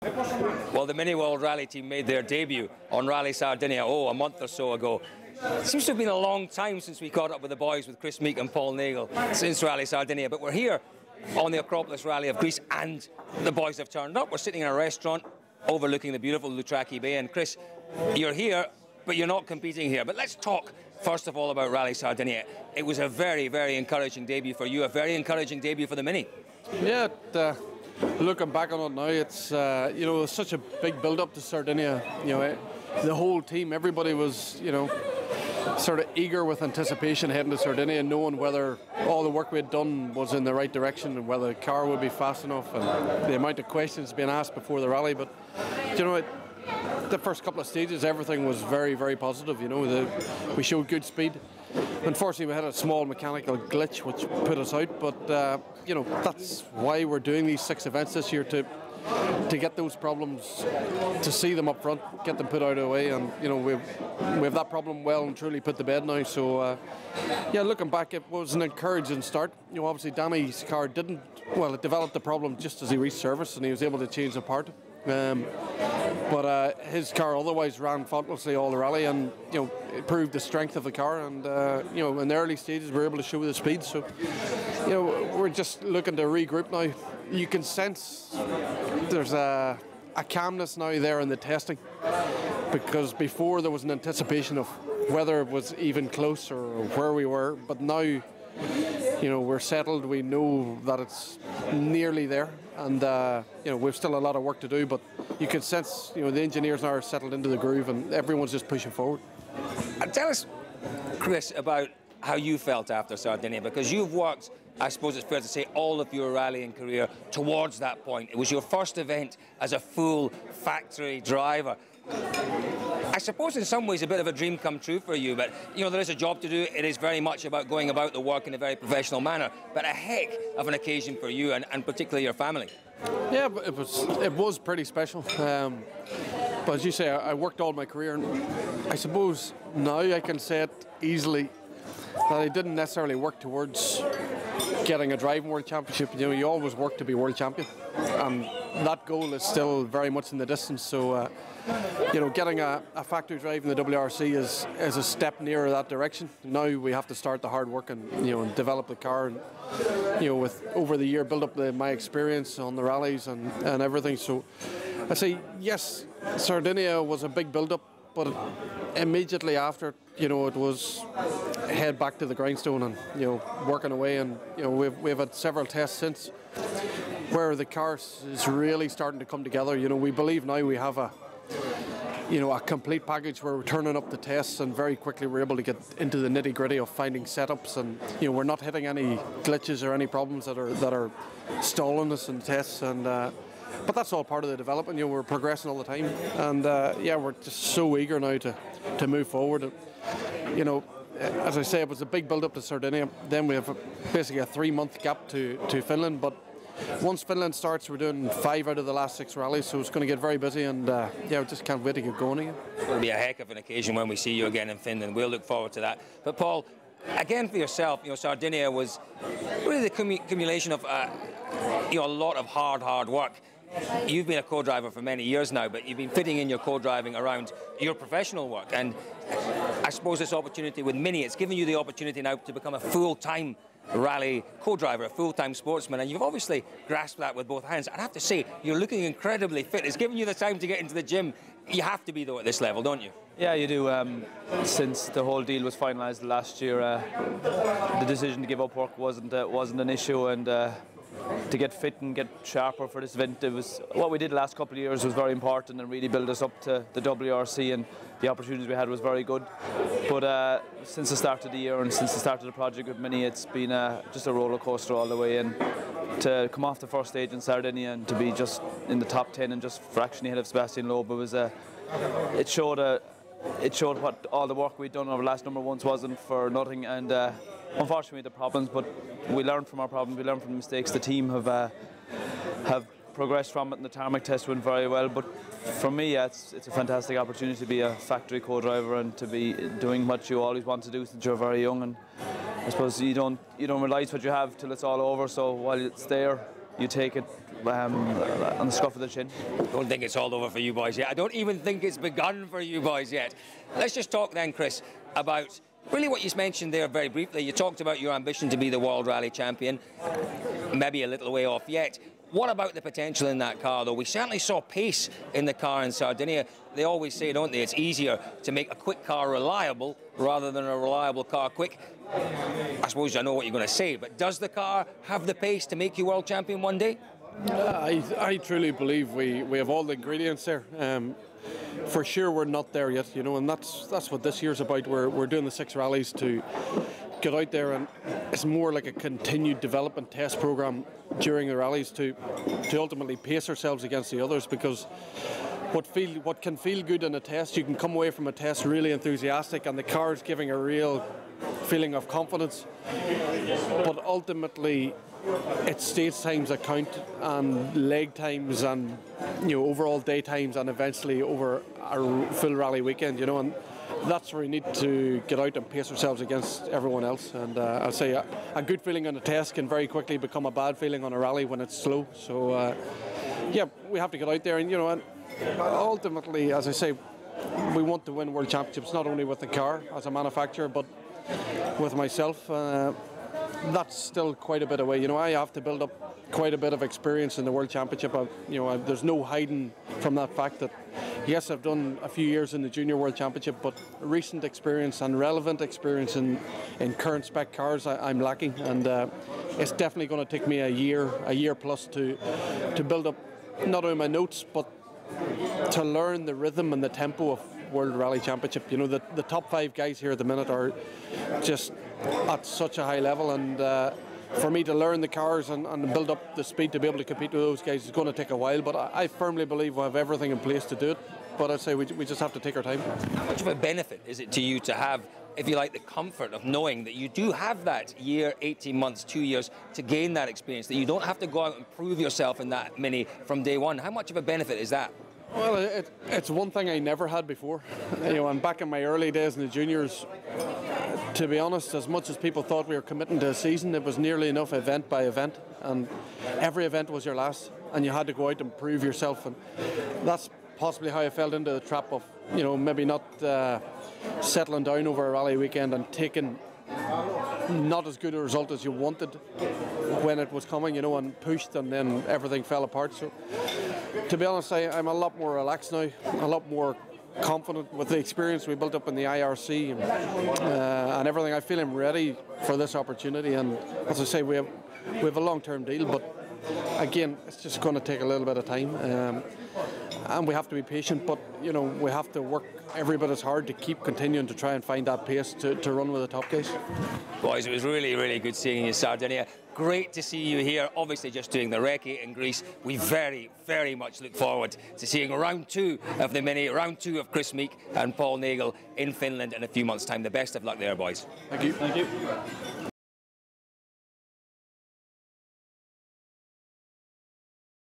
Well, the Mini World Rally team made their debut on Rally Sardinia, a month or so ago. It seems to have been a long time since we caught up with the boys, with Kris, Meeke and Paul Nagle, since Rally Sardinia. But we're here on the Acropolis Rally of Greece, and the boys have turned up. We're sitting in a restaurant overlooking the beautiful Loutraki Bay. And Kris, you're here, but you're not competing here. But let's talk first of all about Rally Sardinia. It was a very, very encouraging debut for you, a very encouraging debut for the Mini. Yeah, looking back on it now, it's you know, it was such a big build-up to Sardinia. You know, the whole team, everybody was, you know, sort of eager with anticipation heading to Sardinia, knowing whether all the work we'd done was in the right direction and whether the car would be fast enough, and the amount of questions being asked before the rally. But you know, the first couple of stages, everything was very, very positive. You know, we showed good speed. Unfortunately, we had a small mechanical glitch which put us out, but you know, that's why we're doing these 6 events this year, to get those problems, to see them up front, get them put out of the way, and you know, we have that problem well and truly put to bed now. So yeah, looking back, it was an encouraging start. You know, obviously Danny's car it developed the problem just as he reached service, and he was able to change the part. But his car otherwise ran faultlessly all the rally, and you know, it proved the strength of the car. And you know, in the early stages, we were able to show the speed. So you know, we're just looking to regroup now. You can sense there's a calmness now there in the testing, because before there was an anticipation of whether it was even close or where we were, but now, you know, we're settled. We know that it's nearly there, and you know, we've still a lot of work to do, but you can sense, you know, the engineers now are settled into the groove, and everyone's just pushing forward. Tell us, Kris, about how you felt after Sardinia, because you've worked, I suppose it's fair to say, all of your rallying career towards that point. It was your first event as a full factory driver. I suppose in some ways a bit of a dream come true for you, but you know, there is a job to do. It is very much about going about the work in a very professional manner, but a heck of an occasion for you, and particularly your family. Yeah, but it was pretty special. But as you say, I worked all my career, and I suppose now I can say it easily that I didn't necessarily work towards getting a driving world championship. You know, you always work to be world champion, and that goal is still very much in the distance. So you know, getting a factory drive in the WRC is a step nearer that direction. Now we have to start the hard work and, you know, and develop the car, and you know, with over the year build up my experience on the rallies and everything. So I say yes, Sardinia was a big build up, but immediately after, you know, it was head back to the grindstone and, you know, working away. And you know, we've had several tests since where the car is really starting to come together. You know, we believe now we have a complete package where we're turning up the tests, and very quickly we're able to get into the nitty gritty of finding setups, and you know, we're not hitting any glitches or any problems that are stalling us in tests. And but that's all part of the development. You know, we're progressing all the time, and yeah, we're just so eager now to move forward. You know, as I say, it was a big build up to Sardinia. Then we have basically a 3-month gap to Finland, but once Finland starts, we're doing 5 out of the last 6 rallies, so it's going to get very busy, and yeah, we just can't wait to get going again. It'll be a heck of an occasion when we see you again in Finland. We'll look forward to that. But Paul, again for yourself, you know, Sardinia was really the accumulation of you know, a lot of hard work. You've been a co-driver for many years now, but you've been fitting in your co-driving around your professional work, and I suppose this opportunity with Mini, it's given you the opportunity now to become a full-time rally co-driver, a full-time sportsman, and you've obviously grasped that with both hands. I'd have to say, you're looking incredibly fit. It's given you the time to get into the gym. You have to be, though, at this level, don't you? Yeah, you do. Since the whole deal was finalised last year, the decision to give up work wasn't an issue, and to get fit and get sharper for this event, it was what we did the last couple of years was very important and really built us up to the WRC, and the opportunities we had was very good. But since the start of the year and since the start of the project with Mini, it's been just a roller coaster all the way, and to come off the first stage in Sardinia and to be just in the top 10 and just fractionally ahead of Sebastian Loeb, it showed what all the work we'd done over the last number of months wasn't for nothing. And unfortunately the problems, but we learned from our problems, we learned from the mistakes. The team have progressed from it, and the tarmac test went very well. But for me, yeah, it's a fantastic opportunity to be a factory co-driver and to be doing what you always want to do since you're very young. And I suppose you don't realise what you have till it's all over. So while it's there, you take it on the scuff of the chin. Don't think it's all over for you boys yet. I don't even think it's begun for you boys yet. Let's just talk then, Kris, about really what you mentioned there very briefly. You talked about your ambition to be the World Rally Champion, maybe a little way off yet. What about the potential in that car, though? We certainly saw pace in the car in Sardinia. They always say, don't they, it's easier to make a quick car reliable rather than a reliable car quick. I suppose I know what you're going to say, but does the car have the pace to make you world champion one day? I truly believe we have all the ingredients there. For sure, we're not there yet, you know, and that's what this year's about. We're doing the 6 rallies to get out there, and it's more like a continued development test program during the rallies to ultimately pace ourselves against the others, because what can feel good in a test, you can come away from a test really enthusiastic and the car's giving a real feeling of confidence, but ultimately it's stage times that count, and leg times, and overall day times, and eventually over our full rally weekend, and that's where we need to get out and pace ourselves against everyone else. And I'd say a good feeling on a test can very quickly become a bad feeling on a rally when it's slow. So yeah, we have to get out there, and and ultimately, as I say, we want to win world championships, not only with the car as a manufacturer, but with myself. That's still quite a bit away. I have to build up quite a bit of experience in the World Championship. There's no hiding from that fact that, yes, I've done a few years in the Junior World Championship, but recent experience and relevant experience in current spec cars I'm lacking, and it's definitely going to take me a year plus to build up not only my notes, but to learn the rhythm and the tempo of World Rally Championship. The top 5 guys here at the minute are just at such a high level, and for me to learn the cars and build up the speed to be able to compete with those guys is going to take a while, but I firmly believe we have everything in place to do it. But I'd say we just have to take our time. How much of a benefit is it to you to have, if you like, the comfort of knowing that you do have that year, 18 months, 2 years to gain that experience, that you don't have to go out and prove yourself in that many from day one? How much of a benefit is that? Well, it's one thing I never had before. And back in my early days in the juniors, to be honest, as much as people thought we were committing to a season, it was nearly enough event by event, and every event was your last, and you had to go out and prove yourself. And that's possibly how I fell into the trap of, maybe not settling down over a rally weekend and taking not as good a result as you wanted when it was coming, and pushed, and then everything fell apart. So, to be honest, I'm a lot more relaxed now, a lot more confident with the experience we built up in the IRC and everything. I feel I'm ready for this opportunity, and as I say, we have a long-term deal, but again, it's just going to take a little bit of time, and we have to be patient, but we have to work every bit as hard to keep continuing to try and find that pace to run with the top guys. Boys, it was really, really good seeing you in Sardinia. Great to see you here, obviously just doing the recce in Greece. We very, very much look forward to seeing round 2 of the Mini, round 2 of Kris Meeke and Paul Nagle in Finland in a few months' time. The best of luck there, boys. Thank you. Thank you.